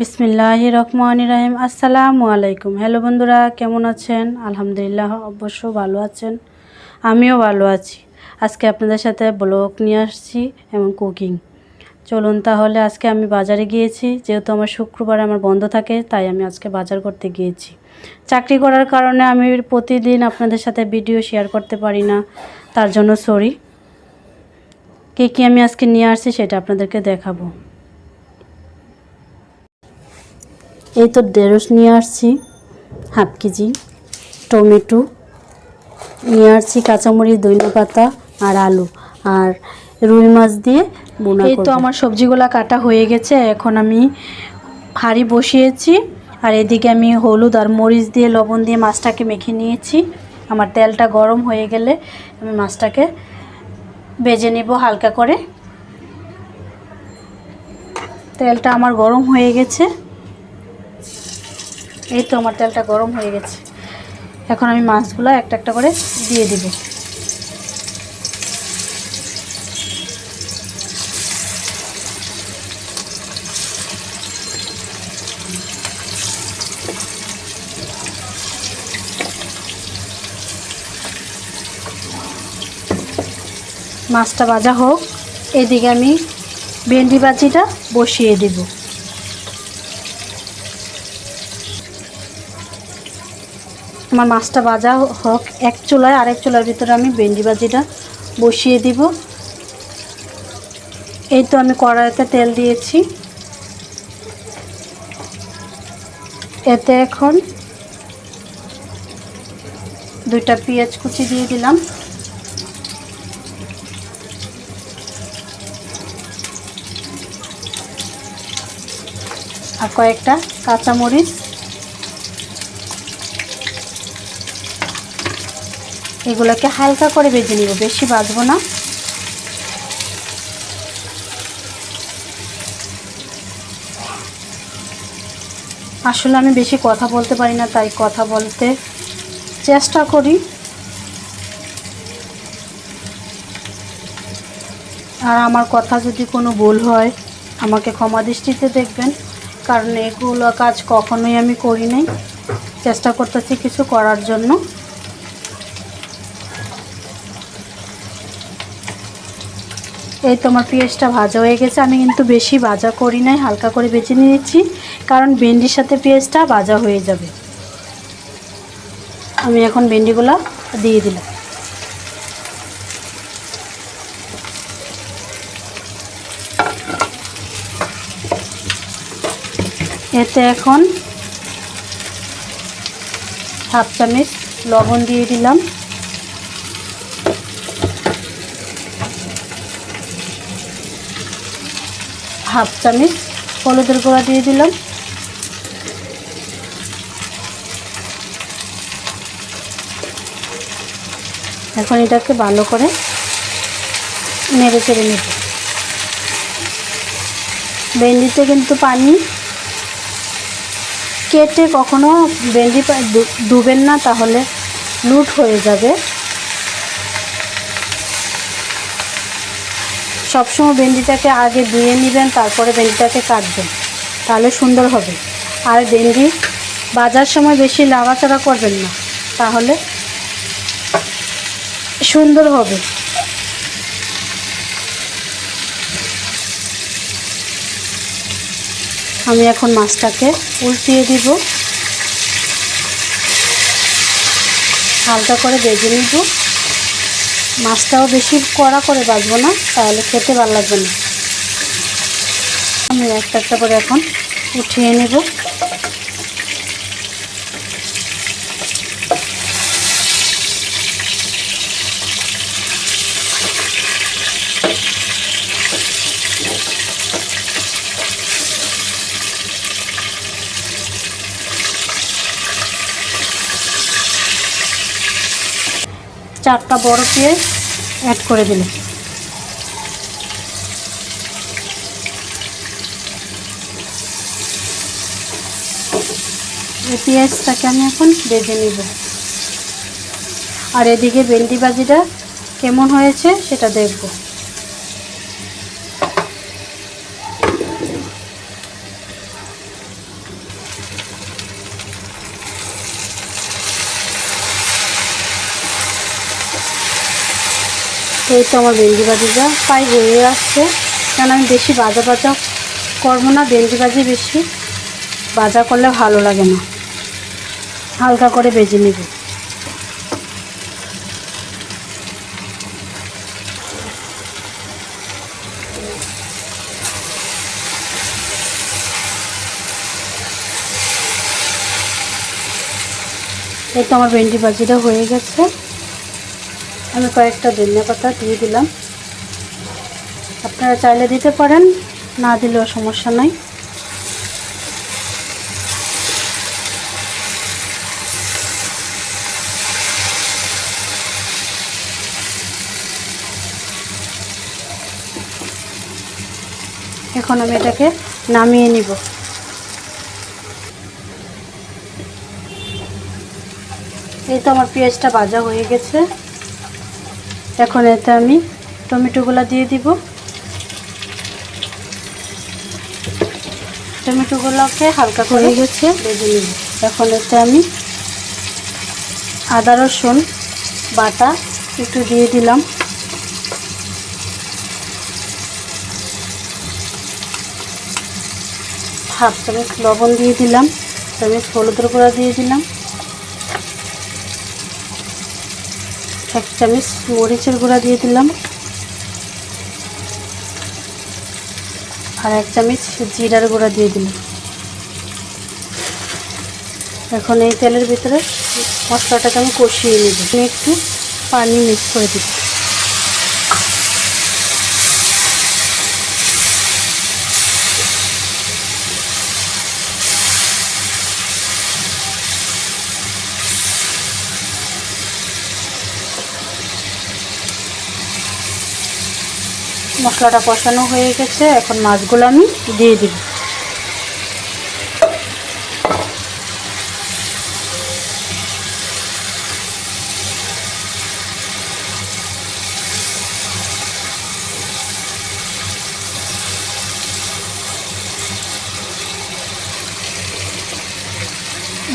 বিসমিল্লাহির রহমানির রহিম। আসসালামু আলাইকুম। হ্যালো বন্ধুরা, কেমন আছেন? আলহামদুলিল্লাহ, অবশ্য ভালো আছেন। আমিও ভালো আছি। আজকে আপনাদের সাথে ব্লগ নিয়ে আসছি এবং কুকিং। চলুন তাহলে, আজকে আমি বাজারে গিয়েছি। যেহেতু আমার শুক্রবার আমার বন্ধ থাকে, তাই আমি আজকে বাজার করতে গিয়েছি। চাকরি করার কারণে আমি প্রতিদিন আপনাদের সাথে ভিডিও শেয়ার করতে পারি না, তার জন্য সরি। কী আমি আজকে নিয়ে আসছি সেটা আপনাদেরকে দেখাবো। এই তো ঢেঁড়স নিয়ে আসছি হাফ কেজি, টমেটো নিয়ে আসছি, কাঁচামরিচ, ধনেপাতা আর আলু, আর রুই মাছ দিয়ে বোনা। এই তো আমার সবজিগুলো কাটা হয়ে গেছে। এখন আমি হাঁড়ি বসিয়েছি, আর এদিকে আমি হলুদ আর মরিচ দিয়ে লবণ দিয়ে মাছটাকে মেখে নিয়েছি। আমার তেলটা গরম হয়ে গেলে আমি মাছটাকে ভেজে নেব হালকা করে। তেলটা আমার গরম হয়ে গেছে। এই তো আমার তেলটা গরম হয়ে গেছে। এখন আমি মাছগুলো একটা একটা করে দিয়ে দিব। মাছটা ভাজা হোক, এদিকে আমি ভেন্ডি ভাজিটা বসিয়ে দেব। আমার মাছটা ভাজা হোক, এক চুলায় আরেক চুলার ভিতরে আমি ভেন্ডি ভাজিটা বসিয়ে দিব। এই তো আমি কড়াইতে তেল দিয়েছি। এতে এখন দুইটা পেঁয়াজ কুচি দিয়ে দিলাম, আর কয়েকটা কাঁচামরিচ। এগুলোকে হালকা করে ভেজে নিব, বেশি ভাজবো না। আসলে আমি বেশি কথা বলতে পারি না, তাই কথা বলতে চেষ্টা করি। আর আমার কথা যদি কোনো ভুল হয়, আমাকে ক্ষমা দৃষ্টিতে দেখবেন, কারণ এগুলো কাজ কখনোই আমি করি নাই। চেষ্টা করতেছি কিছু করার জন্য। এই তো আমার পেঁয়াজটা ভাজা হয়ে গেছে। আমি কিন্তু বেশি ভাজা করি নাই, হালকা করে ভেজে নিয়েছি, কারণ ভেন্ডির সাথে পেঁয়াজটা ভাজা হয়ে যাবে। আমি এখন ভেন্ডিগুলো দিয়ে দিলাম। এতে এখন হাফ চামচ লবণ দিয়ে দিলাম, হাফ চামচ হলুদের গুঁড়া দিয়ে দিলাম, এখন এটাকে ভালো করে নেড়ে চেড়ে নেব। ভেন্ডিতে কিন্তু পানি কেটে কখনো ভেন্ডি ডুবেন না, তাহলে লুট হয়ে যাবে। সবসময় ভেন্ডিটাকে আগে ধুয়ে নেবেন, তারপরে ভেন্ডিটাকে কাটবেন, তাহলে সুন্দর হবে। আর ভেন্ডি ভাজার সময় বেশি নাড়াচাড়া করবেন না, তাহলে সুন্দর হবে। আমি এখন মাছটাকে উল্টিয়ে দিব, হালকা করে ভেজে নিব। মাছটাও বেশি কড়া করে ভাজবো না, তাহলে খেতে ভালো লাগবে না। আমি একটা একটা করে এখন উঠিয়ে নেব। চারটা বড় পেঁয়াজ অ্যাড করে দিলাম। এই পেঁয়াজটাকে আমি এখন ভেজে নিব, আর এদিকে ভেন্ডি ভাজিটা কেমন হয়েছে সেটা দেখব। এই তো আমার ভেন্ডি ভাজিটা প্রায় হয়ে আসছে, কারণ আমি বেশি ভাজা করবো না। ভেন্ডি ভাজি বেশি ভাজা করলে ভালো লাগে না, হালকা করে ভেজে নেব। এই তো আমার ভেন্ডি ভাজিটা হয়ে গেছে। আমি কয়েকটা ধনিয়া পাতা দিয়ে দিলাম, আপনারা চাইলে দিতে পারেন, না দিলেও সমস্যা নাই। এখন আমি এটাকে নামিয়ে নিব। এই তো আমার পেঁয়াজটা ভাজা হয়ে গেছে। এখন এতে আমি টমেটোগুলো দিয়ে দিব। টমেটোগুলোকে হালকা করে গেছে ভেজে নিব। এখন এতে আমি আদা রসুন বাটা একটু দিয়ে দিলাম, হাফ চামচ লবণ দিয়ে দিলাম, চামচ হলুদের গুঁড়া দিয়ে দিলাম, 1 চামচ মরিচের গুঁড়া দিয়ে দিলাম, আর 1 চামচ জিরার গুঁড়া দিয়ে দিলাম। এখন এই তেলের ভিতরে মশলাটাকে আমি কষিয়ে নেব। আমি একটু পানি মিক্স করে দিব। মশলাটা কষানো হয়ে গেছে, এখন মাছগুলো আমি দিয়ে দিব।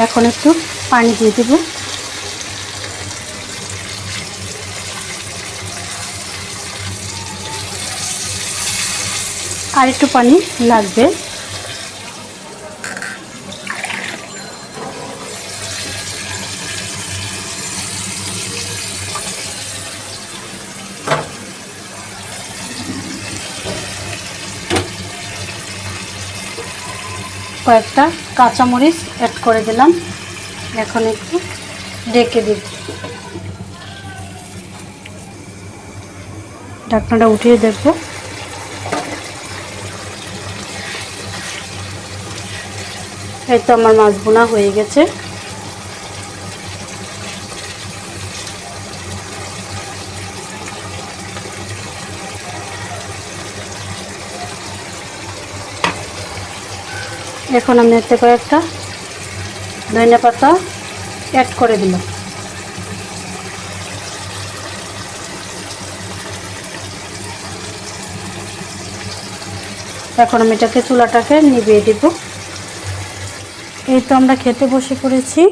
এখন একটু পানি দিয়ে দেব। আর একটু পানি লাগবে। কয়েকটা কাঁচামরিচ অ্যাড করে দিলাম। এখন একটু ঢেকে দিব। ঢাকনাটা উঠিয়ে দেখব। এই তো আমার মাছ বোনা হয়ে গেছে। এখন আমি এতে কয়েকটা ধনিয়া পাতা অ্যাড করে দিলাম। এখন আমি এটাকে চুলাটাকে নিভিয়ে দিব। এই তো আমরা খেতে বসে পড়েছি।